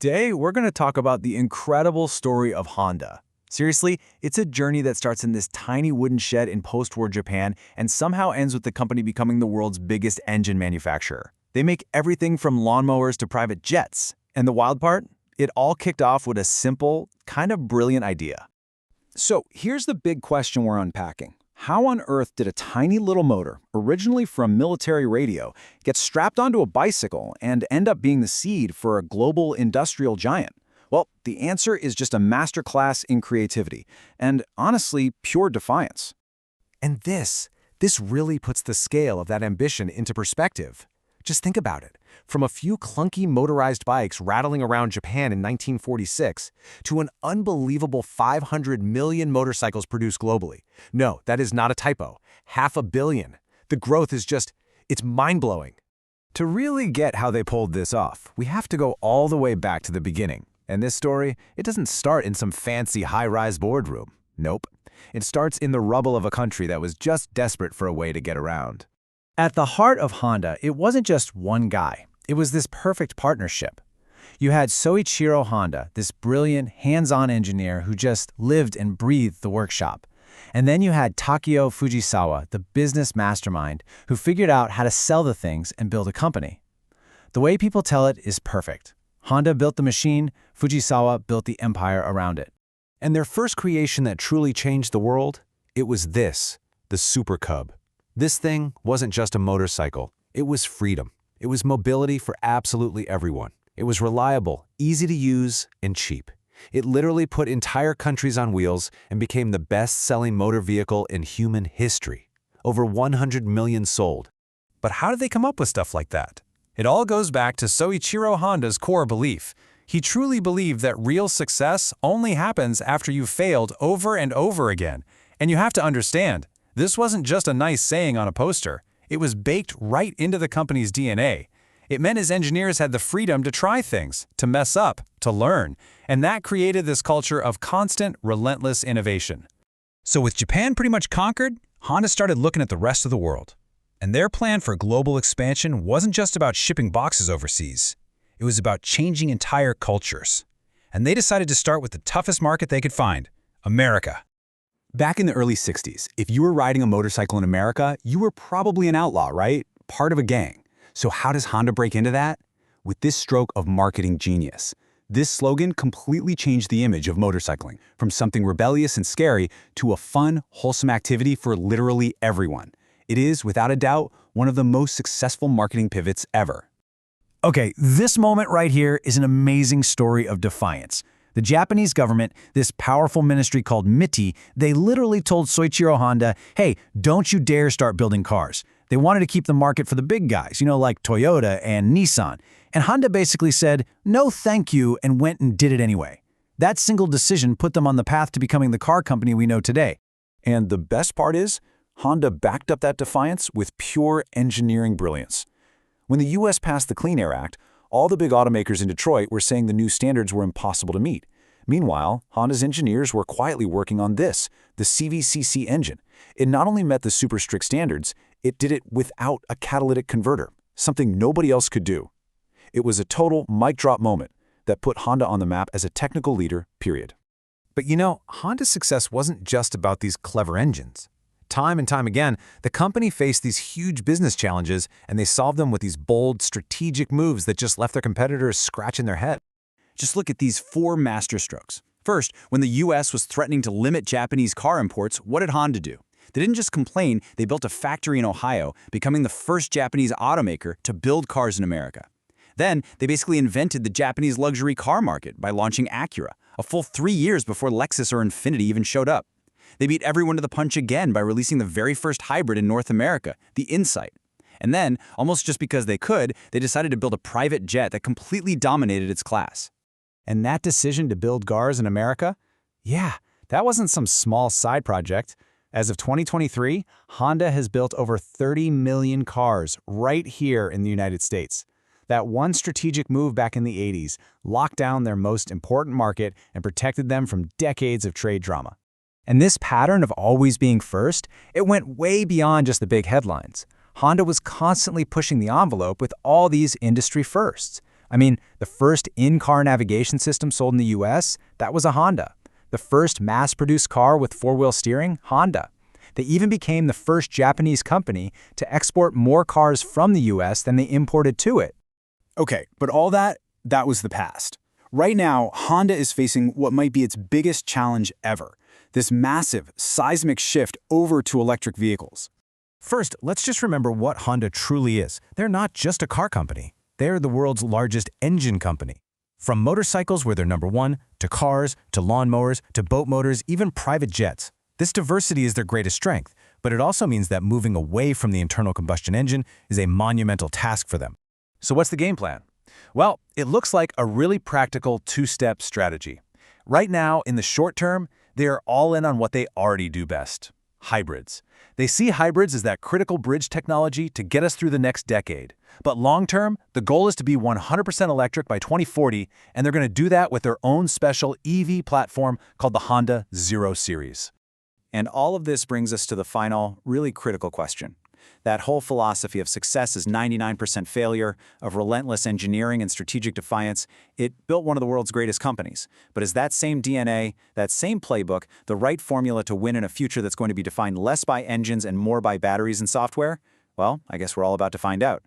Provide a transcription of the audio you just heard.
Today, we're going to talk about the incredible story of Honda. Seriously, it's a journey that starts in this tiny wooden shed in post-war Japan and somehow ends with the company becoming the world's biggest engine manufacturer. They make everything from lawnmowers to private jets. And the wild part? It all kicked off with a simple, kind of brilliant idea. So here's the big question we're unpacking. How on earth did a tiny little motor, originally from military radio, get strapped onto a bicycle and end up being the seed for a global industrial giant? Well, the answer is just a masterclass in creativity, and honestly, pure defiance. And this really puts the scale of that ambition into perspective. Just think about it. From a few clunky motorized bikes rattling around Japan in 1946 to an unbelievable 500 million motorcycles produced globally. No, that is not a typo. 500 million. The growth is it's mind-blowing. To really get how they pulled this off, we have to go all the way back to the beginning. And this story, it doesn't start in some fancy high-rise boardroom. Nope. It starts in the rubble of a country that was just desperate for a way to get around. At the heart of Honda, it wasn't just one guy. It was this perfect partnership. You had Soichiro Honda, this brilliant, hands-on engineer who just lived and breathed the workshop. And then you had Takeo Fujisawa, the business mastermind, who figured out how to sell the things and build a company. The way people tell it is perfect. Honda built the machine, Fujisawa built the empire around it. And their first creation that truly changed the world? It was this, the Super Cub. This thing wasn't just a motorcycle. It was freedom. It was mobility for absolutely everyone. It was reliable, easy to use, and cheap. It literally put entire countries on wheels and became the best-selling motor vehicle in human history. Over 100 million sold. But how did they come up with stuff like that? It all goes back to Soichiro Honda's core belief. He truly believed that real success only happens after you've failed over and over again. And you have to understand, this wasn't just a nice saying on a poster. It was baked right into the company's DNA. It meant his engineers had the freedom to try things, to mess up, to learn, and that created this culture of constant, relentless innovation. So with Japan pretty much conquered, Honda started looking at the rest of the world. And their plan for global expansion wasn't just about shipping boxes overseas. It was about changing entire cultures. And they decided to start with the toughest market they could find, America. Back in the early 60s, if you were riding a motorcycle in America, you were probably an outlaw, right? Part of a gang. So how does Honda break into that? With this stroke of marketing genius. This slogan completely changed the image of motorcycling, from something rebellious and scary to a fun, wholesome activity for literally everyone. It is, without a doubt, one of the most successful marketing pivots ever. Okay, this moment right here is an amazing story of defiance. The Japanese government, this powerful ministry called MITI, they literally told Soichiro Honda, hey, don't you dare start building cars. They wanted to keep the market for the big guys, like Toyota and Nissan. And Honda basically said, no thank you, and went and did it anyway. That single decision put them on the path to becoming the car company we know today. And the best part is, Honda backed up that defiance with pure engineering brilliance. When the U.S. passed the Clean Air Act, all the big automakers in Detroit were saying the new standards were impossible to meet. Meanwhile, Honda's engineers were quietly working on this, the CVCC engine. It not only met the super strict standards, it did it without a catalytic converter, something nobody else could do. It was a total mic drop moment that put Honda on the map as a technical leader, period. But Honda's success wasn't just about these clever engines. Time and time again, the company faced these huge business challenges, and they solved them with these bold, strategic moves that just left their competitors scratching their head. Just look at these 4 masterstrokes. First, when the U.S. was threatening to limit Japanese car imports, what did Honda do? They didn't just complain, they built a factory in Ohio, becoming the first Japanese automaker to build cars in America. Then, they basically invented the Japanese luxury car market by launching Acura, a full 3 years before Lexus or Infiniti even showed up. They beat everyone to the punch again by releasing the very first hybrid in North America, the Insight. And then, almost just because they could, they decided to build a private jet that completely dominated its class. And that decision to build cars in America? Yeah, that wasn't some small side project. As of 2023, Honda has built over 30 million cars right here in the United States. That one strategic move back in the 80s locked down their most important market and protected them from decades of trade drama. And this pattern of always being first, it went way beyond just the big headlines. Honda was constantly pushing the envelope with all these industry firsts. I mean, the first in-car navigation system sold in the US, that was a Honda. The first mass-produced car with four-wheel steering, Honda. They even became the first Japanese company to export more cars from the US than they imported to it. Okay, but all that was the past. Right now, Honda is facing what might be its biggest challenge ever, this massive, seismic shift over to electric vehicles. First, let's just remember what Honda truly is. They're not just a car company. They're the world's largest engine company. From motorcycles, where they're number one, to cars, to lawnmowers, to boat motors, even private jets. This diversity is their greatest strength, but it also means that moving away from the internal combustion engine is a monumental task for them. So what's the game plan? Well, it looks like a really practical two-step strategy. Right now, in the short term, they are all in on what they already do best: hybrids. They see hybrids as that critical bridge technology to get us through the next decade. But long-term, the goal is to be 100% electric by 2040, and they're going to do that with their own special EV platform called the Honda Zero Series. And all of this brings us to the final, really critical question. That whole philosophy of success is 99% failure, of relentless engineering and strategic defiance, it built one of the world's greatest companies. But is that same DNA, that same playbook, the right formula to win in a future that's going to be defined less by engines and more by batteries and software? Well, I guess we're all about to find out.